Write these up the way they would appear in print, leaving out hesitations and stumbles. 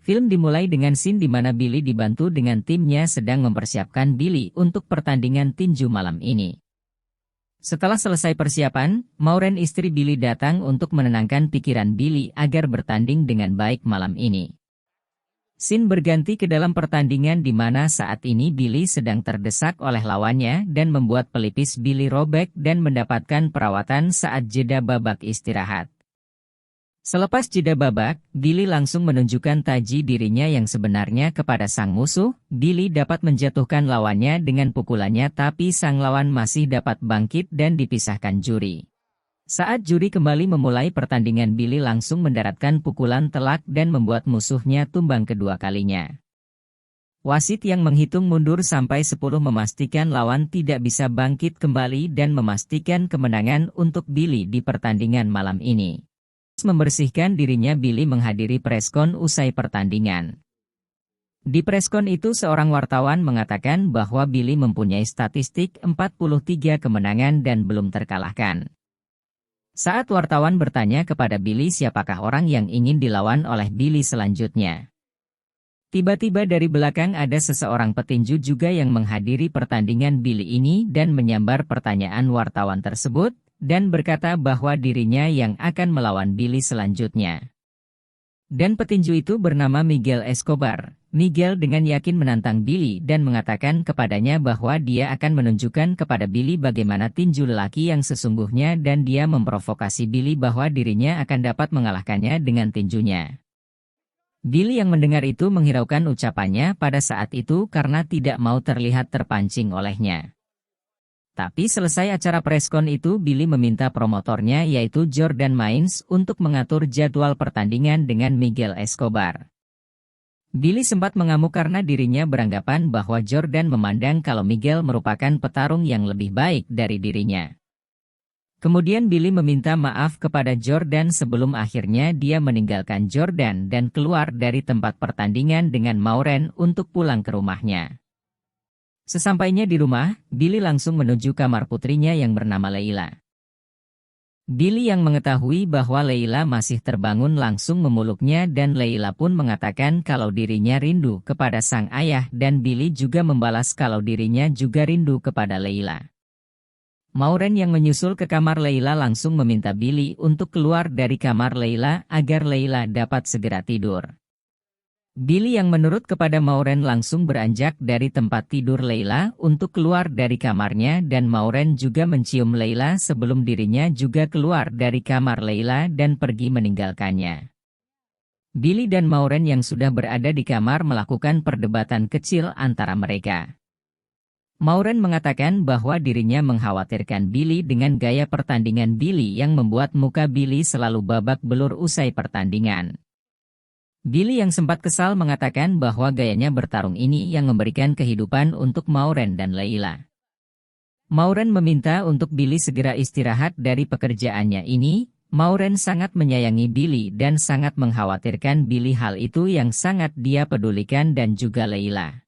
Film dimulai dengan scene di mana Billy dibantu dengan timnya sedang mempersiapkan Billy untuk pertandingan tinju malam ini. Setelah selesai persiapan, Maureen istri Billy datang untuk menenangkan pikiran Billy agar bertanding dengan baik malam ini. Scene berganti ke dalam pertandingan di mana saat ini Billy sedang terdesak oleh lawannya dan membuat pelipis Billy robek dan mendapatkan perawatan saat jeda babak istirahat. Selepas jeda babak, Billy langsung menunjukkan taji dirinya yang sebenarnya kepada sang musuh. Billy dapat menjatuhkan lawannya dengan pukulannya tapi sang lawan masih dapat bangkit dan dipisahkan juri. Saat juri kembali memulai pertandingan, Billy langsung mendaratkan pukulan telak dan membuat musuhnya tumbang kedua kalinya. Wasit yang menghitung mundur sampai 10 memastikan lawan tidak bisa bangkit kembali dan memastikan kemenangan untuk Billy di pertandingan malam ini. Membersihkan dirinya, Billy menghadiri preskon usai pertandingan. Di preskon itu seorang wartawan mengatakan bahwa Billy mempunyai statistik 43 kemenangan dan belum terkalahkan. Saat wartawan bertanya kepada Billy siapakah orang yang ingin dilawan oleh Billy selanjutnya, tiba-tiba dari belakang ada seseorang petinju juga yang menghadiri pertandingan Billy ini dan menyambar pertanyaan wartawan tersebut, dan berkata bahwa dirinya yang akan melawan Billy selanjutnya. Dan petinju itu bernama Miguel Escobar. Miguel dengan yakin menantang Billy dan mengatakan kepadanya bahwa dia akan menunjukkan kepada Billy bagaimana tinju lelaki yang sesungguhnya dan dia memprovokasi Billy bahwa dirinya akan dapat mengalahkannya dengan tinjunya. Billy yang mendengar itu menghiraukan ucapannya pada saat itu karena tidak mau terlihat terpancing olehnya. Tapi selesai acara preskon itu, Billy meminta promotornya yaitu Jordan Maines untuk mengatur jadwal pertandingan dengan Miguel Escobar. Billy sempat mengamuk karena dirinya beranggapan bahwa Jordan memandang kalau Miguel merupakan petarung yang lebih baik dari dirinya. Kemudian Billy meminta maaf kepada Jordan sebelum akhirnya dia meninggalkan Jordan dan keluar dari tempat pertandingan dengan Maureen untuk pulang ke rumahnya. Sesampainya di rumah, Billy langsung menuju kamar putrinya yang bernama Leila. Billy yang mengetahui bahwa Leila masih terbangun langsung memeluknya dan Leila pun mengatakan kalau dirinya rindu kepada sang ayah dan Billy juga membalas kalau dirinya juga rindu kepada Leila. Maureen yang menyusul ke kamar Leila langsung meminta Billy untuk keluar dari kamar Leila agar Leila dapat segera tidur. Billy yang menurut kepada Maureen langsung beranjak dari tempat tidur Leila untuk keluar dari kamarnya dan Maureen juga mencium Leila sebelum dirinya juga keluar dari kamar Leila dan pergi meninggalkannya. Billy dan Maureen yang sudah berada di kamar melakukan perdebatan kecil antara mereka. Maureen mengatakan bahwa dirinya mengkhawatirkan Billy dengan gaya pertandingan Billy yang membuat muka Billy selalu babak belur usai pertandingan. Billy yang sempat kesal mengatakan bahwa gayanya bertarung ini yang memberikan kehidupan untuk Maureen dan Leila. Maureen meminta untuk Billy segera istirahat dari pekerjaannya ini. Maureen sangat menyayangi Billy dan sangat mengkhawatirkan Billy, hal itu yang sangat dia pedulikan dan juga Leila.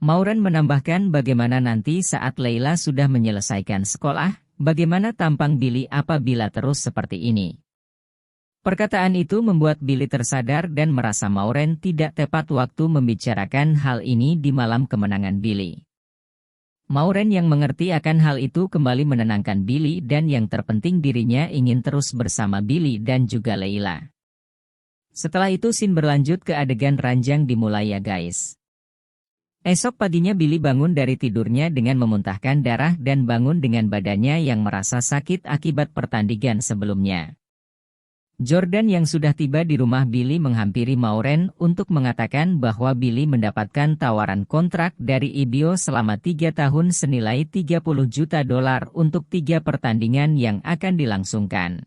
Maureen menambahkan bagaimana nanti saat Leila sudah menyelesaikan sekolah, bagaimana tampang Billy apabila terus seperti ini. Perkataan itu membuat Billy tersadar dan merasa Maureen tidak tepat waktu membicarakan hal ini di malam kemenangan Billy. Maureen yang mengerti akan hal itu kembali menenangkan Billy dan yang terpenting dirinya ingin terus bersama Billy dan juga Leila. Setelah itu scene berlanjut ke adegan ranjang dimulai ya guys. Esok paginya Billy bangun dari tidurnya dengan memuntahkan darah dan bangun dengan badannya yang merasa sakit akibat pertandingan sebelumnya. Jordan yang sudah tiba di rumah Billy menghampiri Maureen untuk mengatakan bahwa Billy mendapatkan tawaran kontrak dari IBO selama 3 tahun senilai $30 juta untuk 3 pertandingan yang akan dilangsungkan.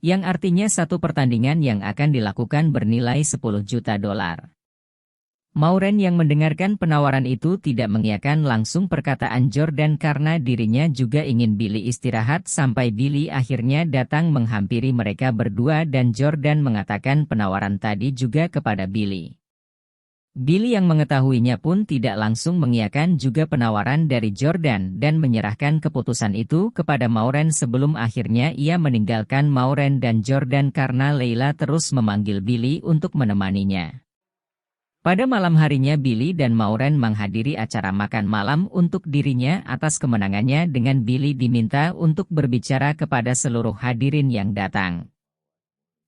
Yang artinya satu pertandingan yang akan dilakukan bernilai $10 juta. Maureen yang mendengarkan penawaran itu tidak mengiyakan langsung perkataan Jordan karena dirinya juga ingin Billy istirahat sampai Billy akhirnya datang menghampiri mereka berdua dan Jordan mengatakan penawaran tadi juga kepada Billy. Billy yang mengetahuinya pun tidak langsung mengiyakan juga penawaran dari Jordan dan menyerahkan keputusan itu kepada Maureen sebelum akhirnya ia meninggalkan Maureen dan Jordan karena Leila terus memanggil Billy untuk menemaninya. Pada malam harinya Billy dan Maureen menghadiri acara makan malam untuk dirinya atas kemenangannya dengan Billy diminta untuk berbicara kepada seluruh hadirin yang datang.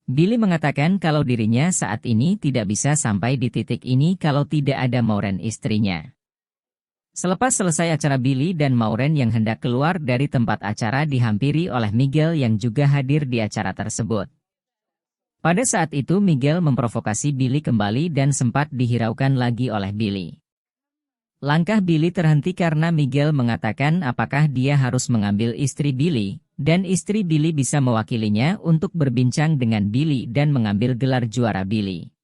Billy mengatakan kalau dirinya saat ini tidak bisa sampai di titik ini kalau tidak ada Maureen istrinya. Selepas selesai acara Billy dan Maureen yang hendak keluar dari tempat acara dihampiri oleh Miguel yang juga hadir di acara tersebut. Pada saat itu Miguel memprovokasi Billy kembali dan sempat dihiraukan lagi oleh Billy. Langkah Billy terhenti karena Miguel mengatakan apakah dia harus mengambil istri Billy. Dan istri Billy bisa mewakilinya untuk berbincang dengan Billy dan mengambil gelar juara Billy.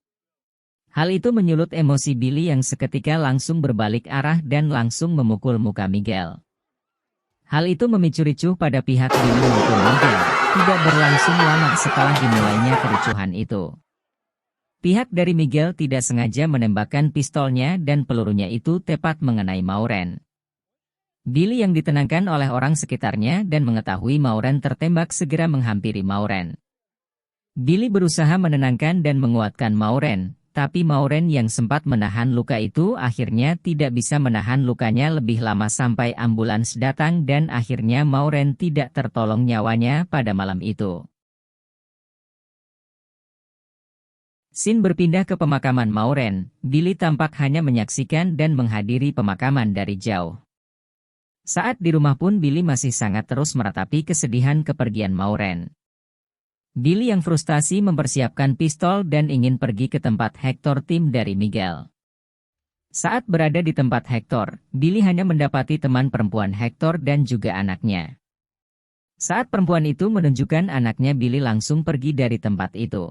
Hal itu menyulut emosi Billy yang seketika langsung berbalik arah dan langsung memukul muka Miguel. Hal itu memicu ricuh pada pihak Billy maupun Miguel, tidak berlangsung lama setelah dimulainya kericuhan itu. Pihak dari Miguel tidak sengaja menembakkan pistolnya dan pelurunya itu tepat mengenai Maureen. Billy yang ditenangkan oleh orang sekitarnya dan mengetahui Maureen tertembak segera menghampiri Maureen. Billy berusaha menenangkan dan menguatkan Maureen, tapi Maureen yang sempat menahan luka itu akhirnya tidak bisa menahan lukanya lebih lama sampai ambulans datang dan akhirnya Maureen tidak tertolong nyawanya pada malam itu. Scene berpindah ke pemakaman Maureen. Billy tampak hanya menyaksikan dan menghadiri pemakaman dari jauh. Saat di rumah pun Billy masih sangat terus meratapi kesedihan kepergian Maureen. Billy yang frustasi mempersiapkan pistol dan ingin pergi ke tempat Hector tim dari Miguel. Saat berada di tempat Hector, Billy hanya mendapati teman perempuan Hector dan juga anaknya. Saat perempuan itu menunjukkan anaknya Billy langsung pergi dari tempat itu.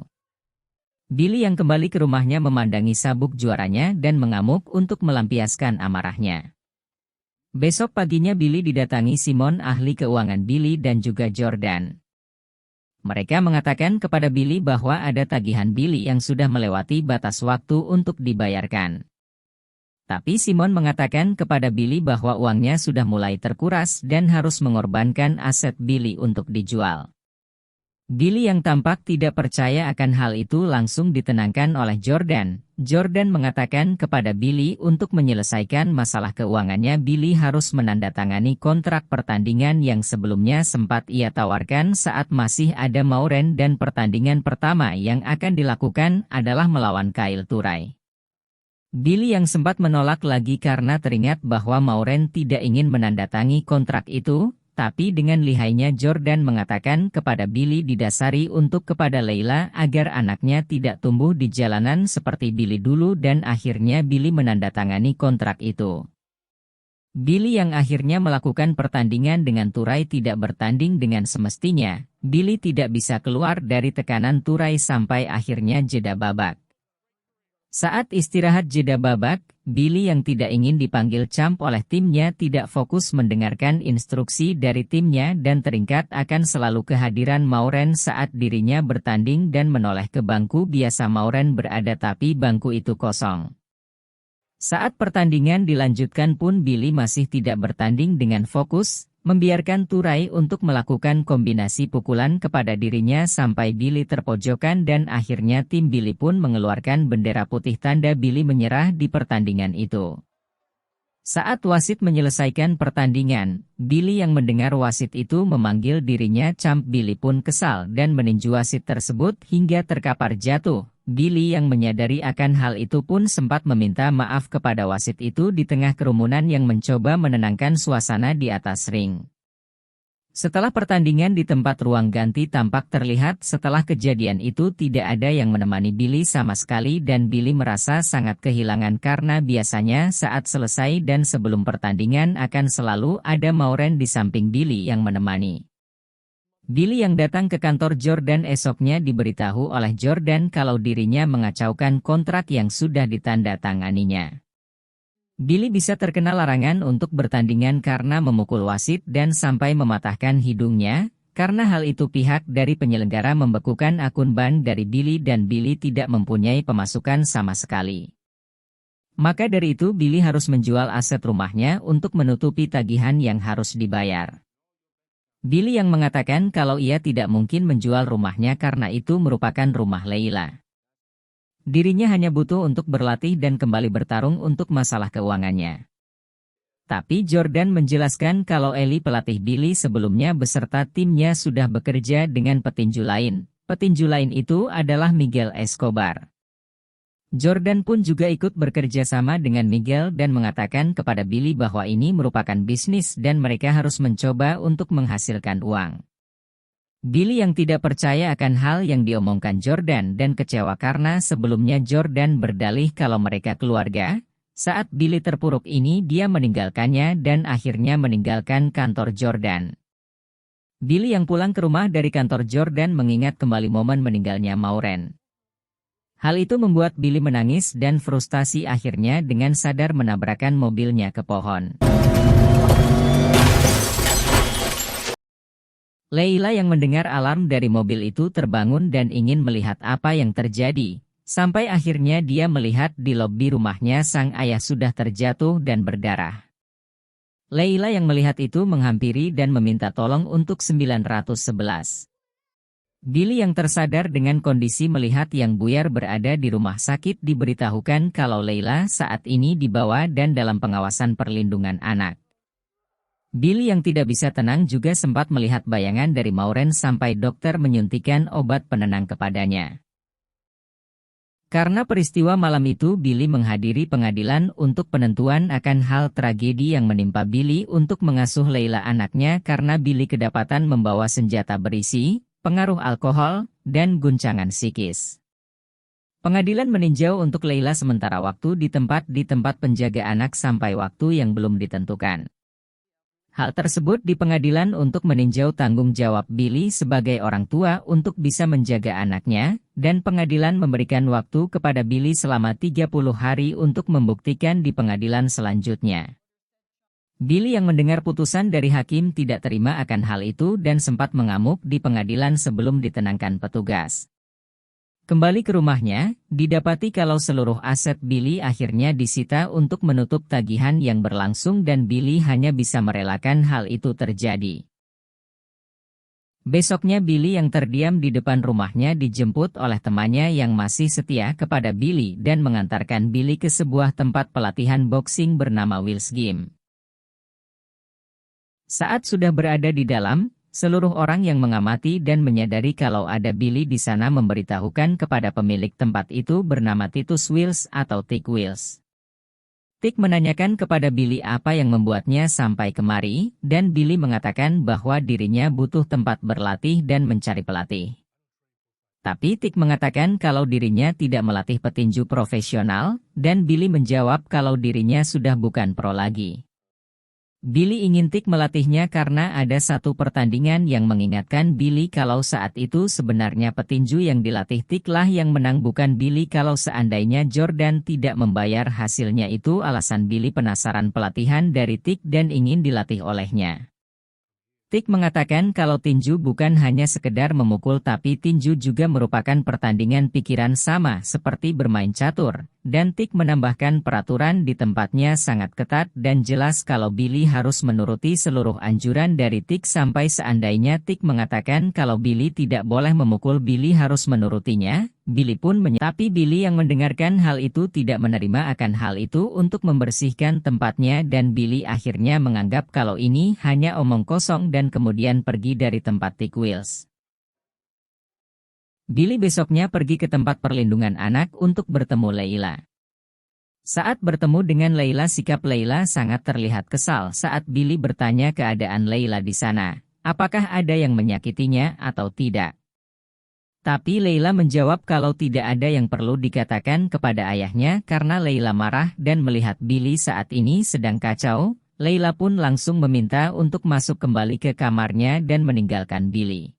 Billy yang kembali ke rumahnya memandangi sabuk juaranya dan mengamuk untuk melampiaskan amarahnya. Besok paginya Billy didatangi Simon ahli keuangan Billy dan juga Jordan. Mereka mengatakan kepada Billy bahwa ada tagihan Billy yang sudah melewati batas waktu untuk dibayarkan. Tapi Simon mengatakan kepada Billy bahwa uangnya sudah mulai terkuras dan harus mengorbankan aset Billy untuk dijual. Billy yang tampak tidak percaya akan hal itu langsung ditenangkan oleh Jordan. Jordan mengatakan kepada Billy untuk menyelesaikan masalah keuangannya Billy harus menandatangani kontrak pertandingan yang sebelumnya sempat ia tawarkan saat masih ada Maureen dan pertandingan pertama yang akan dilakukan adalah melawan Kyle Turay. Billy yang sempat menolak lagi karena teringat bahwa Maureen tidak ingin menandatangi kontrak itu. Tapi dengan lihainya Jordan mengatakan kepada Billy didasari untuk kepada Leila agar anaknya tidak tumbuh di jalanan seperti Billy dulu dan akhirnya Billy menandatangani kontrak itu. Billy yang akhirnya melakukan pertandingan dengan Turay tidak bertanding dengan semestinya. Billy tidak bisa keluar dari tekanan Turay sampai akhirnya jeda babak. Saat istirahat jeda babak, Billy yang tidak ingin dipanggil champ oleh timnya tidak fokus mendengarkan instruksi dari timnya dan teringat akan selalu kehadiran Maureen saat dirinya bertanding dan menoleh ke bangku biasa Maureen berada tapi bangku itu kosong. Saat pertandingan dilanjutkan pun Billy masih tidak bertanding dengan fokus, membiarkan Turay untuk melakukan kombinasi pukulan kepada dirinya sampai Billy terpojokan dan akhirnya tim Billy pun mengeluarkan bendera putih tanda Billy menyerah di pertandingan itu. Saat wasit menyelesaikan pertandingan, Billy yang mendengar wasit itu memanggil dirinya champ Billy pun kesal dan meninju wasit tersebut hingga terkapar jatuh. Billy yang menyadari akan hal itu pun sempat meminta maaf kepada wasit itu di tengah kerumunan yang mencoba menenangkan suasana di atas ring. Setelah pertandingan di tempat ruang ganti tampak terlihat setelah kejadian itu tidak ada yang menemani Billy sama sekali dan Billy merasa sangat kehilangan karena biasanya saat selesai dan sebelum pertandingan akan selalu ada Maureen di samping Billy yang menemani. Billy yang datang ke kantor Jordan esoknya diberitahu oleh Jordan kalau dirinya mengacaukan kontrak yang sudah ditandatanganinya. Billy bisa terkena larangan untuk bertandingan karena memukul wasit dan sampai mematahkan hidungnya. Karena hal itu pihak dari penyelenggara membekukan akun bank dari Billy dan Billy tidak mempunyai pemasukan sama sekali. Maka dari itu Billy harus menjual aset rumahnya untuk menutupi tagihan yang harus dibayar. Billy yang mengatakan kalau ia tidak mungkin menjual rumahnya karena itu merupakan rumah Leila. Dirinya hanya butuh untuk berlatih dan kembali bertarung untuk masalah keuangannya. Tapi Jordan menjelaskan kalau Eli pelatih Billy sebelumnya beserta timnya sudah bekerja dengan petinju lain. Petinju lain itu adalah Miguel Escobar. Jordan pun juga ikut bekerja sama dengan Miguel dan mengatakan kepada Billy bahwa ini merupakan bisnis dan mereka harus mencoba untuk menghasilkan uang. Billy yang tidak percaya akan hal yang diomongkan Jordan dan kecewa karena sebelumnya Jordan berdalih kalau mereka keluarga. Saat Billy terpuruk ini dia meninggalkannya dan akhirnya meninggalkan kantor Jordan. Billy yang pulang ke rumah dari kantor Jordan mengingat kembali momen meninggalnya Maureen. Hal itu membuat Billy menangis dan frustasi akhirnya dengan sadar menabrakkan mobilnya ke pohon. Leila yang mendengar alarm dari mobil itu terbangun dan ingin melihat apa yang terjadi. Sampai akhirnya dia melihat di lobi rumahnya sang ayah sudah terjatuh dan berdarah. Leila yang melihat itu menghampiri dan meminta tolong untuk 911. Billy yang tersadar dengan kondisi melihat yang buyar berada di rumah sakit diberitahukan kalau Leila saat ini dibawa dan dalam pengawasan perlindungan anak. Billy yang tidak bisa tenang juga sempat melihat bayangan dari Maureen sampai dokter menyuntikkan obat penenang kepadanya. Karena peristiwa malam itu Billy menghadiri pengadilan untuk penentuan akan hal tragedi yang menimpa Billy untuk mengasuh Leila anaknya karena Billy kedapatan membawa senjata berisi pengaruh alkohol, dan guncangan psikis. Pengadilan meninjau untuk Leila sementara waktu di tempat penjaga anak sampai waktu yang belum ditentukan. Hal tersebut di pengadilan untuk meninjau tanggung jawab Billy sebagai orang tua untuk bisa menjaga anaknya, dan pengadilan memberikan waktu kepada Billy selama 30 hari untuk membuktikan di pengadilan selanjutnya. Billy yang mendengar putusan dari hakim tidak terima akan hal itu dan sempat mengamuk di pengadilan sebelum ditenangkan petugas. Kembali ke rumahnya, didapati kalau seluruh aset Billy akhirnya disita untuk menutup tagihan yang berlangsung dan Billy hanya bisa merelakan hal itu terjadi. Besoknya Billy yang terdiam di depan rumahnya dijemput oleh temannya yang masih setia kepada Billy dan mengantarkan Billy ke sebuah tempat pelatihan boxing bernama Will's Gym. Saat sudah berada di dalam, seluruh orang yang mengamati dan menyadari kalau ada Billy di sana memberitahukan kepada pemilik tempat itu bernama Titus Wills atau Tick Wills. Tick menanyakan kepada Billy apa yang membuatnya sampai kemari, dan Billy mengatakan bahwa dirinya butuh tempat berlatih dan mencari pelatih. Tapi Tick mengatakan kalau dirinya tidak melatih petinju profesional, dan Billy menjawab kalau dirinya sudah bukan pro lagi. Billy ingin Tick melatihnya karena ada satu pertandingan yang mengingatkan Billy kalau saat itu sebenarnya petinju yang dilatih Tick lah yang menang bukan Billy kalau seandainya Jordan tidak membayar hasilnya itu alasan Billy penasaran pelatihan dari Tick dan ingin dilatih olehnya. Tick mengatakan kalau tinju bukan hanya sekedar memukul tapi tinju juga merupakan pertandingan pikiran sama seperti bermain catur, dan Tick menambahkan peraturan di tempatnya sangat ketat dan jelas kalau Billy harus menuruti seluruh anjuran dari Tick sampai seandainya Tick mengatakan kalau Billy tidak boleh memukul Billy harus menurutinya. Billy pun tapi Billy yang mendengarkan hal itu tidak menerima akan hal itu untuk membersihkan tempatnya dan Billy akhirnya menganggap kalau ini hanya omong kosong dan kemudian pergi dari tempat Tick Wills. Billy besoknya pergi ke tempat perlindungan anak untuk bertemu Leila. Saat bertemu dengan Leila sikap Leila sangat terlihat kesal saat Billy bertanya keadaan Leila di sana, apakah ada yang menyakitinya atau tidak. Tapi Leila menjawab kalau tidak ada yang perlu dikatakan kepada ayahnya karena Leila marah dan melihat Billy saat ini sedang kacau, Leila pun langsung meminta untuk masuk kembali ke kamarnya dan meninggalkan Billy.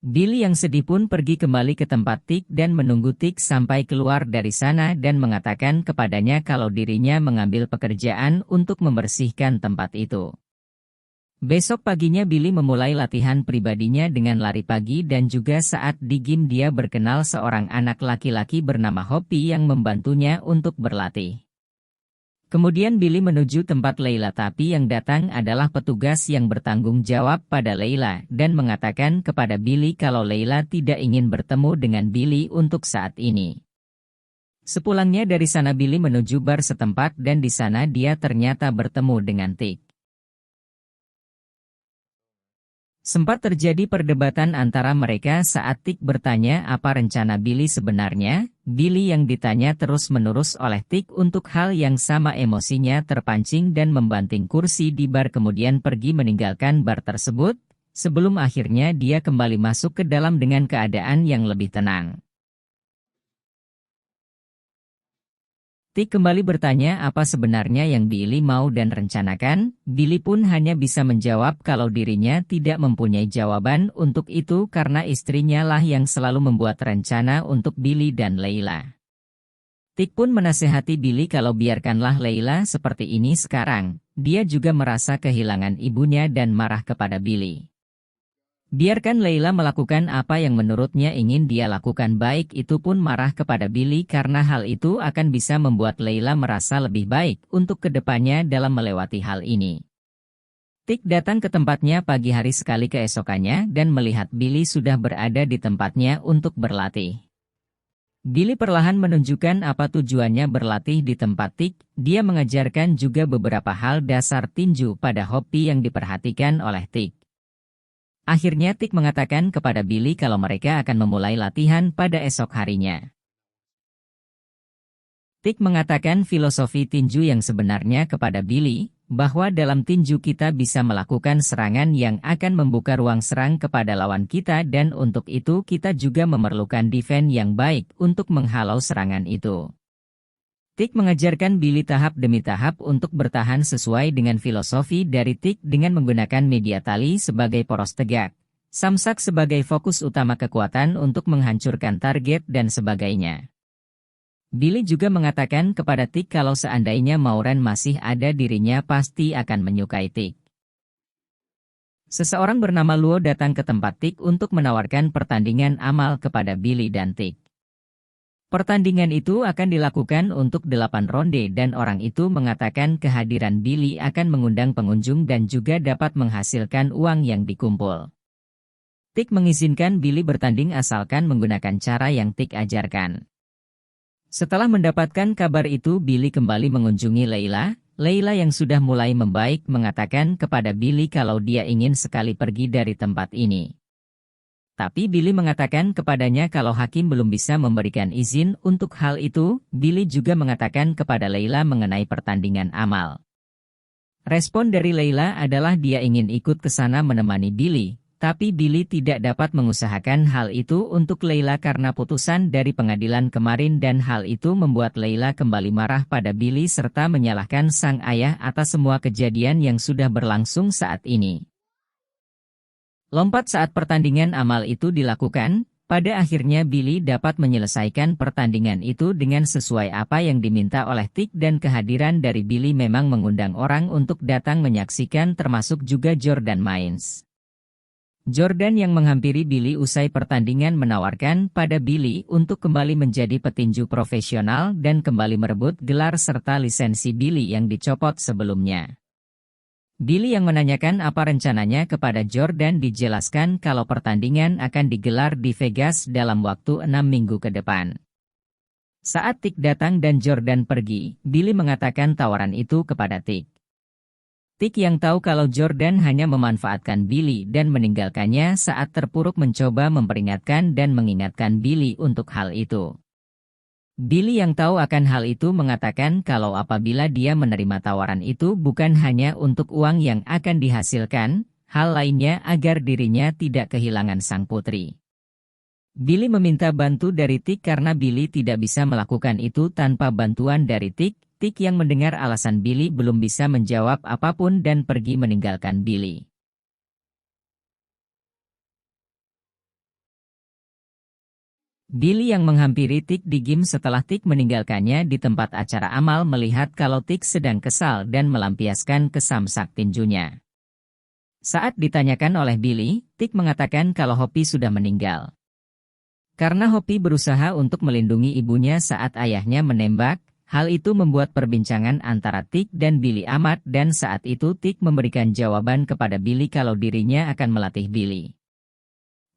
Billy yang sedih pun pergi kembali ke tempat Tick dan menunggu Tick sampai keluar dari sana dan mengatakan kepadanya kalau dirinya mengambil pekerjaan untuk membersihkan tempat itu. Besok paginya Billy memulai latihan pribadinya dengan lari pagi dan juga saat di gym dia berkenal seorang anak laki-laki bernama Hoppy yang membantunya untuk berlatih. Kemudian Billy menuju tempat Leila tapi yang datang adalah petugas yang bertanggung jawab pada Leila dan mengatakan kepada Billy kalau Leila tidak ingin bertemu dengan Billy untuk saat ini. Sepulangnya dari sana Billy menuju bar setempat dan di sana dia ternyata bertemu dengan Tik. Sempat terjadi perdebatan antara mereka saat Tik bertanya apa rencana Billy sebenarnya. Billy yang ditanya terus-menerus oleh Tik untuk hal yang sama emosinya terpancing dan membanting kursi di bar kemudian pergi meninggalkan bar tersebut, sebelum akhirnya dia kembali masuk ke dalam dengan keadaan yang lebih tenang. Tik kembali bertanya apa sebenarnya yang Billy mau dan rencanakan. Billy pun hanya bisa menjawab kalau dirinya tidak mempunyai jawaban untuk itu karena istrinya lah yang selalu membuat rencana untuk Billy dan Leila. Tik pun menasehati Billy kalau biarkanlah Leila seperti ini sekarang. Dia juga merasa kehilangan ibunya dan marah kepada Billy. Biarkan Leila melakukan apa yang menurutnya ingin dia lakukan baik itu pun marah kepada Billy karena hal itu akan bisa membuat Leila merasa lebih baik untuk kedepannya dalam melewati hal ini. Tik datang ke tempatnya pagi hari sekali keesokannya dan melihat Billy sudah berada di tempatnya untuk berlatih. Billy perlahan menunjukkan apa tujuannya berlatih di tempat Tik, dia mengajarkan juga beberapa hal dasar tinju pada Hoppy yang diperhatikan oleh Tik. Akhirnya Tik mengatakan kepada Billy kalau mereka akan memulai latihan pada esok harinya. Tik mengatakan filosofi tinju yang sebenarnya kepada Billy, bahwa dalam tinju kita bisa melakukan serangan yang akan membuka ruang serang kepada lawan kita dan untuk itu kita juga memerlukan defense yang baik untuk menghalau serangan itu. Tik mengajarkan Billy tahap demi tahap untuk bertahan sesuai dengan filosofi dari Tik dengan menggunakan media tali sebagai poros tegak, samsak sebagai fokus utama kekuatan untuk menghancurkan target dan sebagainya. Billy juga mengatakan kepada Tik kalau seandainya Mauren masih ada dirinya pasti akan menyukai Tik. Seseorang bernama Luo datang ke tempat Tik untuk menawarkan pertandingan amal kepada Billy dan Tik. Pertandingan itu akan dilakukan untuk 8 ronde dan orang itu mengatakan kehadiran Billy akan mengundang pengunjung dan juga dapat menghasilkan uang yang dikumpul. Tik mengizinkan Billy bertanding asalkan menggunakan cara yang Tik ajarkan. Setelah mendapatkan kabar itu Billy kembali mengunjungi Leila. Leila yang sudah mulai membaik mengatakan kepada Billy kalau dia ingin sekali pergi dari tempat ini. Tapi Billy mengatakan kepadanya kalau hakim belum bisa memberikan izin untuk hal itu. Billy juga mengatakan kepada Leila mengenai pertandingan amal. Respon dari Leila adalah dia ingin ikut ke sana menemani Billy, tapi Billy tidak dapat mengusahakan hal itu untuk Leila karena putusan dari pengadilan kemarin dan hal itu membuat Leila kembali marah pada Billy serta menyalahkan sang ayah atas semua kejadian yang sudah berlangsung saat ini. Lompat saat pertandingan amal itu dilakukan, pada akhirnya Billy dapat menyelesaikan pertandingan itu dengan sesuai apa yang diminta oleh Tik dan kehadiran dari Billy memang mengundang orang untuk datang menyaksikan termasuk juga Jordan Mains. Jordan yang menghampiri Billy usai pertandingan menawarkan pada Billy untuk kembali menjadi petinju profesional dan kembali merebut gelar serta lisensi Billy yang dicopot sebelumnya. Billy yang menanyakan apa rencananya kepada Jordan dijelaskan kalau pertandingan akan digelar di Vegas dalam waktu 6 minggu ke depan. Saat Tik datang dan Jordan pergi, Billy mengatakan tawaran itu kepada Tik. Tik yang tahu kalau Jordan hanya memanfaatkan Billy dan meninggalkannya saat terpuruk mencoba memperingatkan dan mengingatkan Billy untuk hal itu. Billy yang tahu akan hal itu mengatakan kalau apabila dia menerima tawaran itu bukan hanya untuk uang yang akan dihasilkan, hal lainnya agar dirinya tidak kehilangan sang putri. Billy meminta bantu dari Tik karena Billy tidak bisa melakukan itu tanpa bantuan dari Tik. Tik yang mendengar alasan Billy belum bisa menjawab apapun dan pergi meninggalkan Billy. Billy yang menghampiri Tik di gym setelah Tik meninggalkannya di tempat acara amal melihat kalau Tik sedang kesal dan melampiaskan kesamsak tinjunya. Saat ditanyakan oleh Billy, Tik mengatakan kalau Hopi sudah meninggal. Karena Hopi berusaha untuk melindungi ibunya saat ayahnya menembak, hal itu membuat perbincangan antara Tik dan Billy amat dan saat itu Tik memberikan jawaban kepada Billy kalau dirinya akan melatih Billy.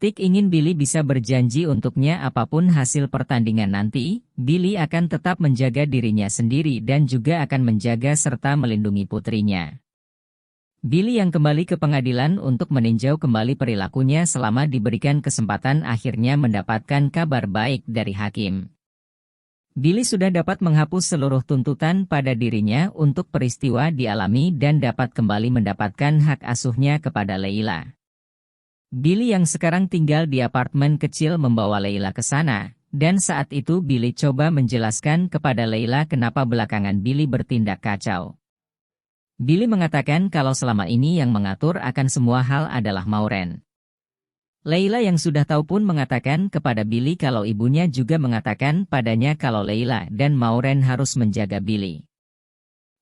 Tik ingin Billy bisa berjanji untuknya apapun hasil pertandingan nanti, Billy akan tetap menjaga dirinya sendiri dan juga akan menjaga serta melindungi putrinya. Billy yang kembali ke pengadilan untuk meninjau kembali perilakunya selama diberikan kesempatan akhirnya mendapatkan kabar baik dari hakim. Billy sudah dapat menghapus seluruh tuntutan pada dirinya untuk peristiwa dialami dan dapat kembali mendapatkan hak asuhnya kepada Leila. Billy yang sekarang tinggal di apartemen kecil membawa Leila ke sana, dan saat itu Billy coba menjelaskan kepada Leila kenapa belakangan Billy bertindak kacau. Billy mengatakan kalau selama ini yang mengatur akan semua hal adalah Maureen. Leila yang sudah tahu pun mengatakan kepada Billy kalau ibunya juga mengatakan padanya kalau Leila dan Maureen harus menjaga Billy.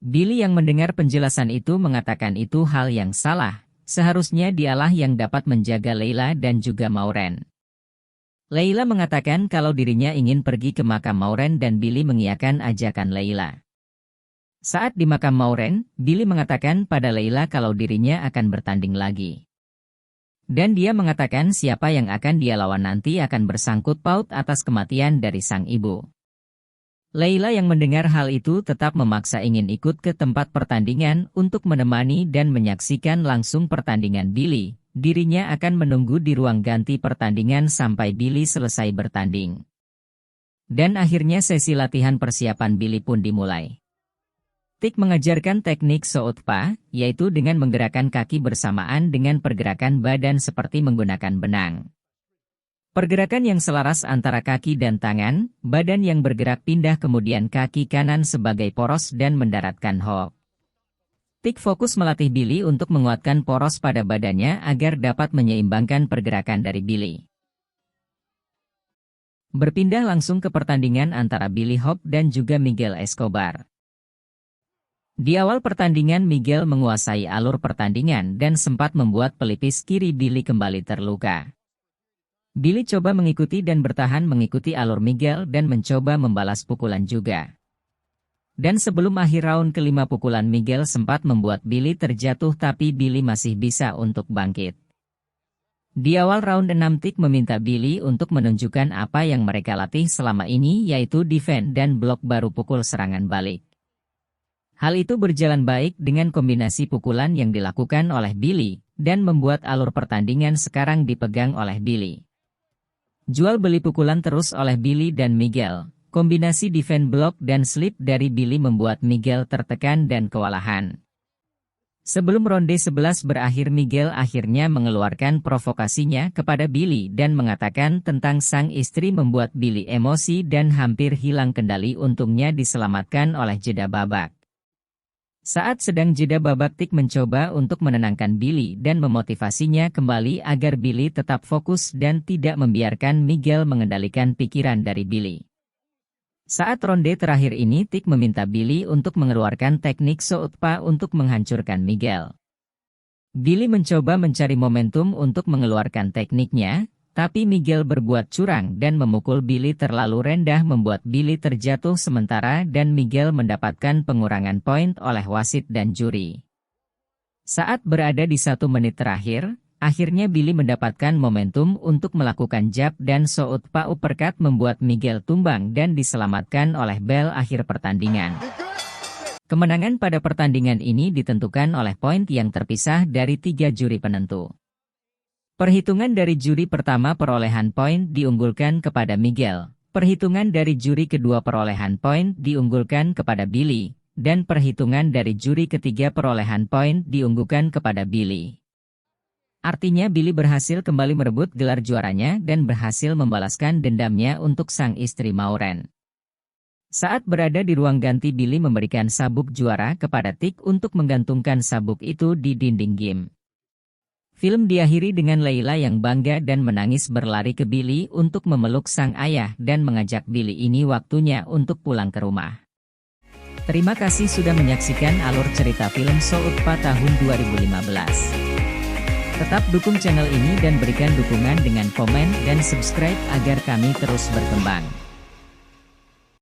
Billy yang mendengar penjelasan itu mengatakan itu hal yang salah, seharusnya dialah yang dapat menjaga Leila dan juga Maureen. Leila mengatakan kalau dirinya ingin pergi ke makam Maureen dan Billy mengiyakan ajakan Leila. Saat di makam Maureen, Billy mengatakan pada Leila kalau dirinya akan bertanding lagi. Dan dia mengatakan siapa yang akan dia lawan nanti akan bersangkut paut atas kematian dari sang ibu. Leila yang mendengar hal itu tetap memaksa ingin ikut ke tempat pertandingan untuk menemani dan menyaksikan langsung pertandingan Billy. Dirinya akan menunggu di ruang ganti pertandingan sampai Billy selesai bertanding. Dan akhirnya sesi latihan persiapan Billy pun dimulai. Tik mengajarkan teknik soutpa, yaitu dengan menggerakkan kaki bersamaan dengan pergerakan badan seperti menggunakan benang. Pergerakan yang selaras antara kaki dan tangan, badan yang bergerak pindah kemudian kaki kanan sebagai poros dan mendaratkan hook. Tik fokus melatih Billy untuk menguatkan poros pada badannya agar dapat menyeimbangkan pergerakan dari Billy. Berpindah langsung ke pertandingan antara Billy Hope dan juga Miguel Escobar. Di awal pertandingan Miguel menguasai alur pertandingan dan sempat membuat pelipis kiri Billy kembali terluka. Billy coba mengikuti dan bertahan mengikuti alur Miguel dan mencoba membalas pukulan juga. Dan sebelum akhir round kelima pukulan Miguel sempat membuat Billy terjatuh tapi Billy masih bisa untuk bangkit. Di awal round 6 Tik meminta Billy untuk menunjukkan apa yang mereka latih selama ini yaitu defend dan blok baru pukul serangan balik. Hal itu berjalan baik dengan kombinasi pukulan yang dilakukan oleh Billy, dan membuat alur pertandingan sekarang dipegang oleh Billy. Jual beli pukulan terus oleh Billy dan Miguel, kombinasi defend block dan slip dari Billy membuat Miguel tertekan dan kewalahan. Sebelum ronde 11 berakhir Miguel akhirnya mengeluarkan provokasinya kepada Billy dan mengatakan tentang sang istri membuat Billy emosi dan hampir hilang kendali untungnya diselamatkan oleh jeda babak. Saat sedang jeda babak Tik mencoba untuk menenangkan Billy dan memotivasinya kembali agar Billy tetap fokus dan tidak membiarkan Miguel mengendalikan pikiran dari Billy. Saat ronde terakhir ini Tik meminta Billy untuk mengeluarkan teknik soutpa untuk menghancurkan Miguel. Billy mencoba mencari momentum untuk mengeluarkan tekniknya, tapi Miguel berbuat curang dan memukul Billy terlalu rendah membuat Billy terjatuh sementara dan Miguel mendapatkan pengurangan poin oleh wasit dan juri. Saat berada di 1 menit terakhir, akhirnya Billy mendapatkan momentum untuk melakukan jab dan soutpa uppercut membuat Miguel tumbang dan diselamatkan oleh bel akhir pertandingan. Kemenangan pada pertandingan ini ditentukan oleh poin yang terpisah dari 3 juri penentu. Perhitungan dari juri pertama perolehan poin diunggulkan kepada Miguel, perhitungan dari juri kedua perolehan poin diunggulkan kepada Billy, dan perhitungan dari juri ketiga perolehan poin diunggulkan kepada Billy. Artinya Billy berhasil kembali merebut gelar juaranya dan berhasil membalaskan dendamnya untuk sang istri Maureen. Saat berada di ruang ganti Billy memberikan sabuk juara kepada Tik untuk menggantungkan sabuk itu di dinding game. Film diakhiri dengan Leila yang bangga dan menangis berlari ke Billy untuk memeluk sang ayah dan mengajak Billy ini waktunya untuk pulang ke rumah. Terima kasih sudah menyaksikan alur cerita film Soutpa tahun 2015. Tetap dukung channel ini dan berikan dukungan dengan komen dan subscribe agar kami terus berkembang.